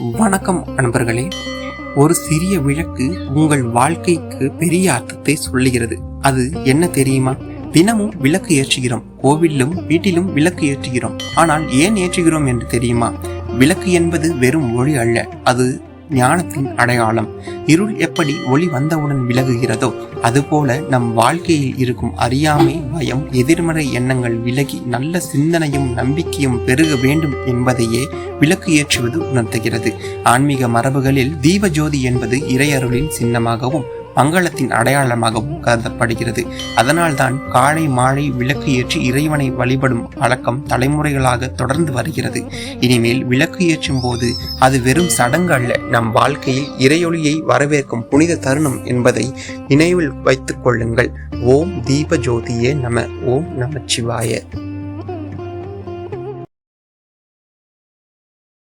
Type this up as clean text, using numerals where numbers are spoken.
வணக்கம் நண்பர்களே. ஒரு சிறிய விளக்கு உங்கள் வாழ்க்கைக்கு பெரிய அர்த்தத்தை சொல்லுகிறது. அது என்ன தெரியுமா? தினமும் விளக்கு ஏற்றுகிறோம், கோவிலும் வீட்டிலும் விளக்கு ஏற்றுகிறோம். ஆனால் ஏன் ஏற்றுகிறோம் என்று தெரியுமா? விளக்கு என்பது வெறும் ஒளி அல்ல, அது ஞானத்தின் அடையாளம். இருள் எப்படி ஒளி வந்தவுடன் விலகுகிறதோ அதுபோல நம் வாழ்க்கையில் இருக்கும் அறியாமை, பயம், எதிர்மறை எண்ணங்கள் விலகி நல்ல சிந்தனையும் நம்பிக்கையும் பெருக வேண்டும் என்பதையே விளக்கு ஏற்றுவது உணர்த்துகிறது. ஆன்மீக மரபுகளில் தீபஜோதி என்பது இறையருளின் சின்னமாகவும் மங்களத்தின் அடையாளமாகவும் கருதப்படுகிறது. அதனால்தான் காலை மாலை விளக்கு ஏற்றி இறைவனை வழிபடும் வழக்கம் தலைமுறைகளாக தொடர்ந்து வருகிறது. இனிமேல் விளக்கு ஏற்றும் போது அது வெறும் சடங்கு அல்ல, நம் வாழ்க்கையில் இறையொளியை வரவேற்கும் புனித தருணம் என்பதை நினைவில் வைத்துக் கொள்ளுங்கள். ஓம் தீப ஜோதியே நம. ஓம் நமச்சிவாய.